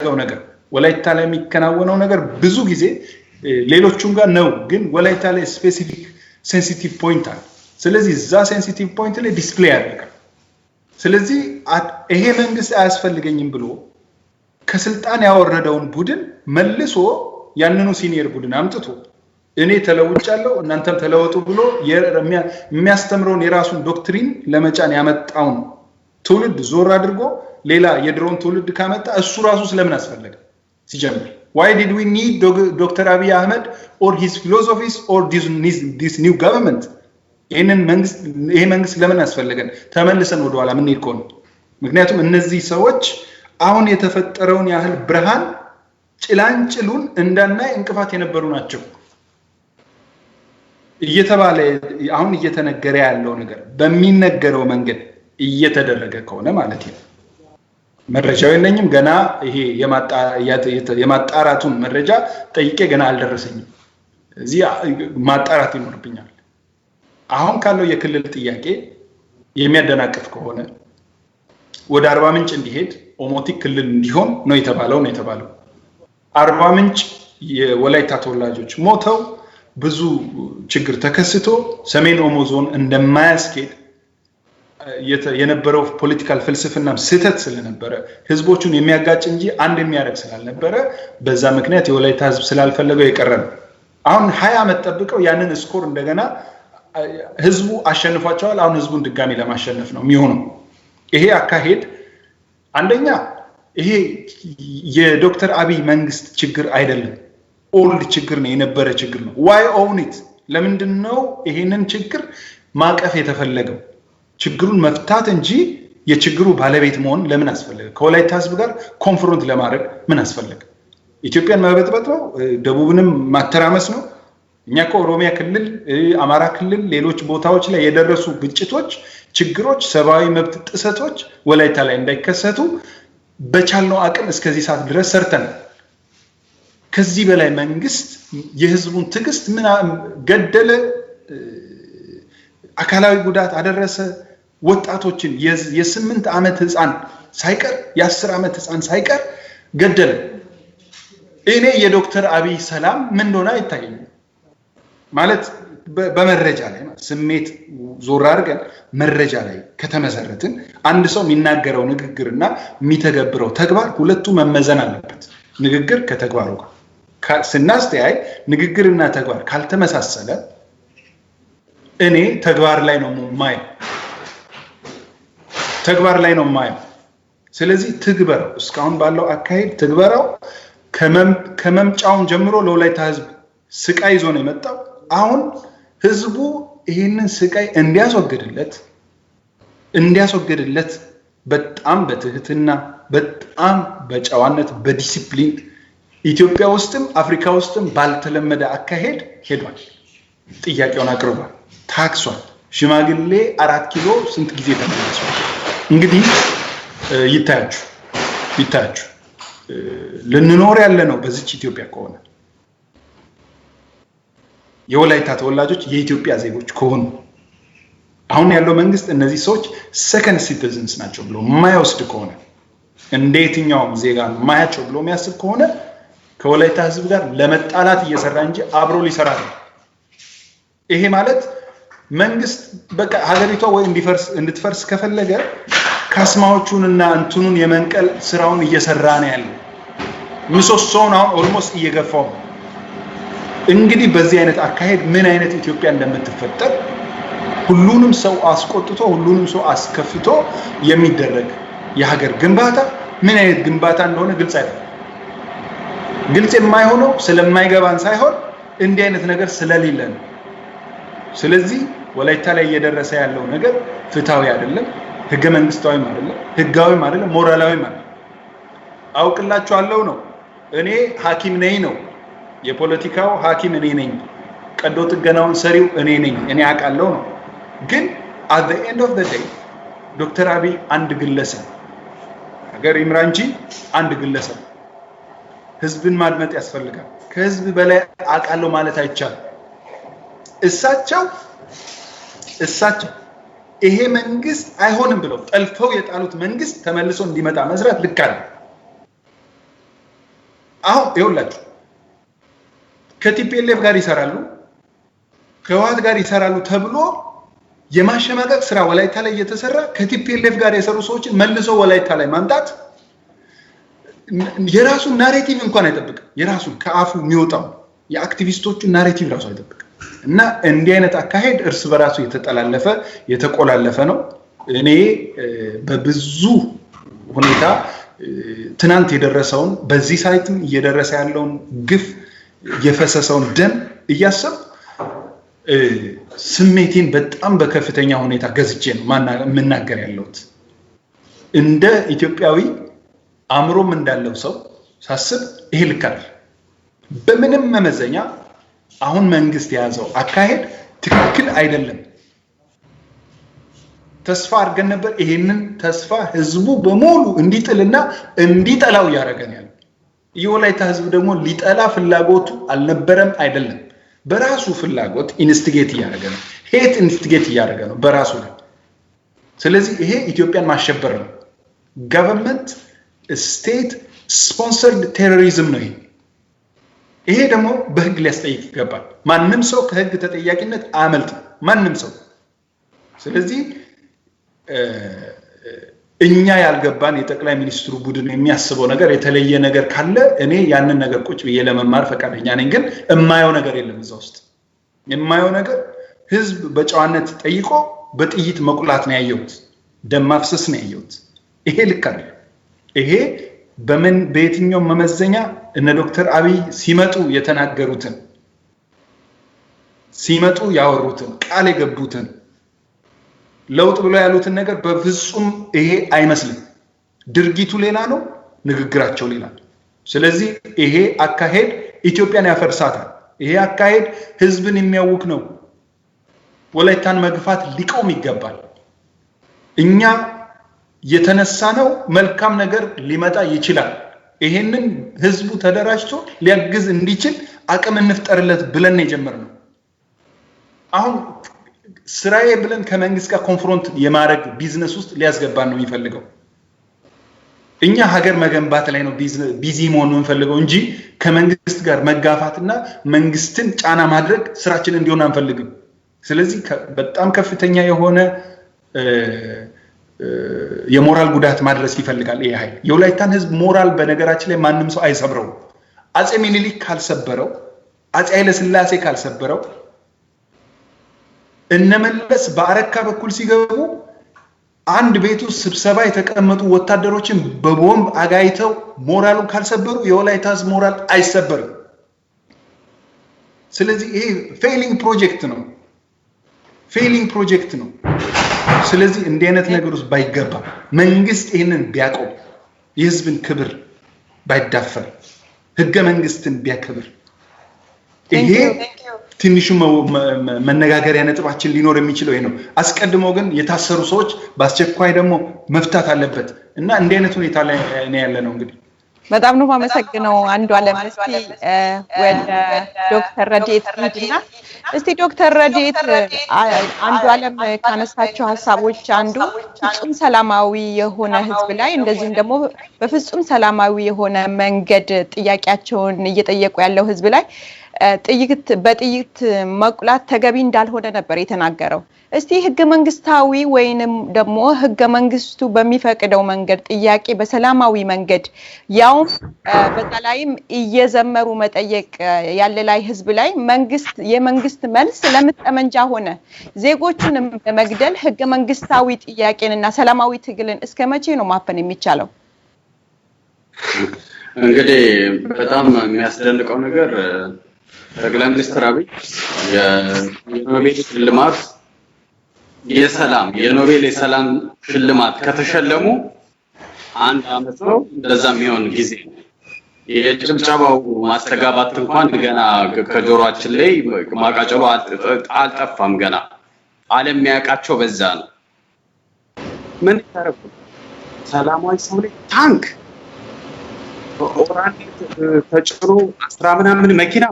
የሚደረገው ነገር ወላይታ ላይ የሚከናወነው ነገር ብዙ ጊዜ ሌሎቹም ጋር ነው ግን ወላይታ ላይ ስፔሲፊክ ሴንሲቲቭ ፖይንት አለ ስለዚህ እዛ ሴንሲቲቭ ፖይንት ላይ ዲስፕሌይ ያደርጋል ስለዚህ ይሄ መንግስት አያስፈልገኝም ብሎ ከስልጣን ያወረደውን ቡድን መልሶ ያንኑ ሲኒየር ቡድን አምጥቶ እኔ ተለውጫለሁ እናንተም ተለወጡ ብሎ የሚያስተምረውን የራሱን ዶክትሪን ለመጫን ያመጣውን ትውልድ ዞር አድርጎ ሌላ የድሮን ትውልድ ካመጣ እሱ ራሱ ስለምን አስፈልገ ሲጀምር why did we need Dr. Abiy Ahmed or his philosophies or this new government ይሄ መንግስት ለምን አስፈልገን ተመልሰን ወደ ኋላ ምን ይኮን ምክንያቱም እነዚህ ሰዎች አሁን የተፈጠረውን ያህል ብርሃን ጭላንጭሉን እንዳናይ እንቅፋት የነበሩ ናቸው እየተባለ አሁን እየተነገረ ያለው ነገር በሚነገረው መንገድ እየተደረገ ከሆነ ማለት ነው መረጃው የለኝም ገና ይሄ የማጣራቱን መረጃ ጠይቄ ገና አልደረሰኝም እዚህ ማጣራት ይኖርብኛል አሁን ካለው የክልል ጥያቄ የሚያደናቅፍ ከሆነ ወደ አርባ ምንጭ እንዲሄድ ኦሞቲክ ክልል እንዲሆን ነው የተባለው አርባ ምንጭ የወላይታ ተወላጆች ሞተው ብዙ ችግር ተከስቶ ሰሜን ኦሞ ዞን እንደማያስኬድ የነበረው ፖለቲካል ፍልስፍና ስህተት ስለነበረ ህዝቦቹን የሚያጋጭ እንጂ አንድ የሚያረግ ስላልነበረ በዛ ምክንያት የወላይታ ህዝብ ስላልፈለገው የቀረበ አሁን 20 ዓመት ተጠብቀው ያንን ስኮር እንደገና ህዝቡ አሸንፏቸዋል አሁን ህዝቡን ድጋሚ ለማሸነፍ ነው የሚሆነው ይሄ አካሄድ አንደኛ ይሄ የዶክተር አብይ መንግስት ችግር አይደለም ኦልድ ችግር ነው የነበረ ችግር ነው why own it ለምንድነው ይሄንን ችግር ማቀፍ የተፈለገው ችግሩን መፍታት እንጂ የችግሩ ባለቤት መሆን ለምን አስፈልገ ከወላይታ ህዝብ ጋር ኮንፍሮንት ለማድረግ ምን አስፈልገ ኢትዮጵያን ማበጥበጥ ነው ደቡብንም ማተራመስ ነው እኛ ከኦሮሚያ ክልል አማራ ክልል ሌሎች ቦታዎች ላይ የደረሱ ግጭቶች ችግሮች ሰባዊ መብት ጥሰቶች ወላይታ ላይ እንዳይከሰቱ በቻልነው አቅም እስከዚህ ሰዓት ድረስ ሰርተን ከዚህ በላይ መንግስት የህዝቡን ትግስት ምን ገደለ አካላዊ ጉዳት አደረሰ ወጣቶችን የ8 ዓመት ህፃን ሳይቀር የ10 ዓመት ህፃን ሳይቀር ገደለ እኔ የዶክተር አብይ ሰላም ምን እንደሆነ አይታየኝም ማለት በመረጃ ላይ ስሜት ዞር አድርገን መረጃ ላይ ከተመሰረትን አንድ ሰው የሚናገረው ንግግርና የሚተገብረው ተግባር ሁለቱ መመዘን አለበት ንግግር ከተግባሩ ጋር ስናስተያይ ንግግርና ተግባር ካልተመሳሰለ እኔ ተግባር ላይ ነው ማየው ስለዚህ ትግበራው እስካሁን ባለው አካሄድ ትግበራው ከመምጫውን ጀምሮ ለወላይታ ህዝብ ስቃይ ይዞ ነው የመጣው አሁን ህዝቡ ይሄንን ስቃይ እንዲያስወግድለት በጣም በትህትና በጣም በጨዋነት በዲሲፕሊን ኢትዮጵያ ውስጥም አፍሪካ ውስጥም ባልተለመደ አካሄድ ሄዷል ጥያቄውን አቅርቧል ታክሷል ሽማግሌ 4 ኪሎ ስንት ጊዜ ተመለሰው እንግዲህ ይታያችሁ ልንኖር ያለ ነው በዚች ኢትዮጵያ ከሆነ የወላይታ ተወላጆች የኢትዮጵያ ዜጎች ከሆኑ አሁን ያለው መንግስት እነዚህ ሰዎች ሰከንድ ሲቲዝንስ ናቸው ብሎ የማይወስድ ከሆነ እንዴትኛውም ዜጋ ማያቸው ብሎ የሚያስብ ከሆነ ከወላይታ ህዝብ ጋር ለመጣላት እየሰራ እንጂ አብሮ ሊሰራ ነው ይሄ ማለት መንግስት በቃ ሀገሪቷ ወይ እንድትፈርስ ከፈለገ ካስማዎቹንና እንትኑን የመንቀል ስራውን እየሰራ ነው ያለው ምሰሶውን አሁን ኦልሞስት እየገፋው እንግዲህ በዚህ አይነት አካሄድ ምን አይነት ኢትዮጵያ እንደምትፈጠር ሁሉንም ሰው አስቆጥቶ ሁሉንም ሰው አስከፍቶ የሚደረግ የሀገር ግንባታ ምን አይነት ግንባታ እንደሆነ ግልጽ አይደለም ግልጽ የማይሆነው ስለማይገባን ሳይሆን እንዲህ አይነት ነገር ስለሌለ ነው ስለዚህ ወላይታ ላይ እየደረሰ ያለው ነገር ፍትሃዊ አይደለም ህገ መንግስታዊም አይደለም ህጋዊም አይደለም ሞራላዊም አይደለም አውቅላችኋለሁ ነው እኔ ሐኪም ነኝ ነው የፖለቲካው ሐኪም እኔ ነኝ ቀዶ ጥገናውን ሰሪው እኔ ነኝ እኔ አውቃለሁ ነው ግን at the end of the day ዶክተር አብይ አንድ ግለሰብ ሀገር ይምራንጂ አንድ ግለሰብ ህዝብን ማድመጥ ያስፈልጋል ከህዝብ በላይ አውቃለሁ ማለት አይቻልም እሳቸው ይሄ መንግስት አይሆንም ብለው ጠልፈው የጣሉት መንግስት ተመልሶ እንዲመጣ መስራት ልክ አይደለም አሁን ይኸውላችሁ ከቲፒኤልኤፍ ጋር ይሰራሉ ከህወሓት ጋር ይሰራሉ ተብሎ የማሸማቀቅ ስራ ወላይታ ላይ እየተሰራ ከቲፒኤልኤፍ ጋር የሰሩ ሰዎችን መልሶ ወላይታ ላይ ማምጣት የራሱን ናሬቲቭ እንኳን አይጠብቅም። የራሱን ከአፉ የሚወጣው የአክቲቪስቶቹ ናሬቲቭ ራሱ አይጠብቅም። እና እንዲህ አይነት አካሄድ እርስ በራሱ የተጠላለፈ የተቆላለፈ ነው። እኔ በብዙ ሁኔታ ትናንት የደረሰውን በዚህ ሳይትም እየደረሰ ያለውን ግፍ የፈሰሰውን ደም እያሰብ ስሜቴን በጣም በከፍተኛ ሁኔታ ገዝቼ ነው መናገር ያለሁት። እንደ ኢትዮጵያዊ አእምሮም እንዳለው ሰው ሳስብ ይሄ ልክ አይደል። በምንም መመዘኛ አሁን መንግስት የያዘው አካሄድ ትክክል አይደለም። ተስፋ አድርገን ነበር። ይሄንን ተስፋ ህዝቡ በሙሉ እንዲጥልና እንዲጠላው ያደረገን ያለው የወላይታ ህዝብ ደግሞ ሊጠላ ፍላጎቱ አልነበረም አይደለም። በራሱ ፍላጎት ኢንስቲጌት እያደረገ ነው። ሄት ኢንስቲጌት እያደረገ ነው በራሱ ላይ። ስለዚህ ይሄ ኢትዮጵያን ማሸበር ነው። ገቨርንመንት ስቴት ስፖንሰርድ ቴሮሪዝም ነው ይሄ። ይሄ ደግሞ በህግ ሊያስጠይቅ ይገባል። ማንም ሰው ከህግ ተጠያቂነት አያመልጥም ማንም ሰው። ስለዚህ እኛ ያልገባን የጠቅላይ ሚኒስትሩ ቡድን የሚያስበው ነገር የተለየ ነገር ካለ እኔ ያንን ነገር ቁጭ ብዬ ለመማር ፈቃደኛ ነኝ። ግን የማየው ነገር የለም እዛ ውስጥ። የማየው ነገር ህዝብ በጨዋነት ጠይቆ በጥይት መቁላት ነው ያየሁት፣ ደም ማፍሰስ ነው ያየሁት። ይሄ ልክ አይደለም። ይሄ በየትኛው መመዘኛ እነ ዶክተር አብይ ሲመጡ የተናገሩትን ሲመጡ ያወሩትን ቃል የገቡትን ለውጥ ብሎ ያሉትን ነገር በፍጹም ይሄ አይመስልም። ድርጊቱ ሌላ ነው፣ ንግግራቸው ሌላ ነው። ስለዚህ ይሄ አካሄድ ኢትዮጵያን ያፈርሳታል። ይሄ አካሄድ ህዝብን የሚያውክ ነው። ወላይታን መግፋት ሊቆም ይገባል። እኛ የተነሳ ነው መልካም ነገር ሊመጣ ይችላል። ይሄንን ህዝቡ ተደራጅቶ ሊያግዝ እንዲችል አቅም እንፍጠርለት ብለን የጀመርነው። አሁን ስራዬ ብለን ከመንግስት ጋር ኮንፍሮንት የማድረግ ቢዝነስ ውስጥ ሊያስገባን ነው የሚፈልገው። እኛ ሀገር መገንባት ላይ ነው ቢዚ መሆን ነው የምንፈልገው እንጂ ከመንግስት ጋር መጋፋትና መንግስትን ጫና ማድረግ ስራችን እንዲሆን አንፈልግም። ስለዚህ በጣም ከፍተኛ የሆነ የሞራል ጉዳት ማድረስ ይፈልጋል ይሄ ኃይል። የወላይታን ህዝብ ሞራል በነገራችን ላይ ማንም ሰው አይሰብረው። አጼ ሚኒሊክ ካልሰበረው፣ አጼ ኃይለ ሥላሴ ካልሰበረው፣ እነመለስ በአረካ በኩል ሲገቡ አንድ ቤቱ ስብሰባ የተቀመጡ ወታደሮችን በቦምብ አጋይተው ሞራሉን ካልሰበሩ የወላይታ ህዝብ ሞራል አይሰበርም። ስለዚህ ይሄ ፌሊንግ ፕሮጀክት ነው፣ ፌሊንግ ፕሮጀክት ነው። ስለዚህ እንዲህ አይነት ነገር ውስጥ ባይገባ መንግስት ይሄንን ቢያቆም የህዝብን ክብር ባይዳፈር ህገ መንግስትን ቢያከብር ይሄ ትንሹ መነጋገሪያ ነጥባችን ሊኖር የሚችለው ይሄ ነው። አስቀድሞ ግን የታሰሩ ሰዎች በአስቸኳይ ደግሞ መፍታት አለበት እና እንዲህ አይነት ሁኔታ ላይ ነው ያለ ነው። እንግዲህ በጣም ነው ማመሰግነው አንዱዓለም። እስቲ ወደ ዶክተር ረድኤት ሂድና እስቲ ዶክተር ረድኤት አንዱዓለም ካነሳቸው ሐሳቦች አንዱ ፍጹም ሰላማዊ የሆነ ህዝብ ላይ እንደዚህም ደግሞ በፍጹም ሰላማዊ የሆነ መንገድ ጥያቄያቸውን እየጠየቁ ያለው ህዝብ ላይ በጥይት መቁላት ተገቢ እንዳልሆነ ነበር የተናገረው። እስቲ ህገ መንግስታዊ ወይንም ደግሞ ህገ መንግስቱ በሚፈቅደው መንገድ ጥያቄ በሰላማዊ መንገድ ያው በተላይም እየዘመሩ መጠየቅ ያለ ላይ ህዝብ ላይ የመንግስት መልስ ለምጠመንጃ ሆነ ዜጎቹንም በመግደል ህገ መንግስታዊ ጥያቄንና ሰላማዊ ትግልን እስከመቼ ነው ማፈን የሚቻለው? እንግዲህ በጣም የሚያስደንቀው ነገር ጠቅላይ ሚኒስትር አብይ የኖቤል ሽልማት የኖቤል የሰላም ሽልማት ከተሸለሙ አንድ አመት ነው እንደዛ የሚሆን ጊዜ የጭብጨባው ማስተጋባት እንኳን ገና ከጆሮአችን ላይ ማቃጨሉ አልጠፋም። ገና ዓለም የሚያውቃቸው በዛ ነው። ምን ታረቁ? ሰላማዊ ሰው ላይ ታንክ ኦራል ተጭኖ 10 ምናምን መኪና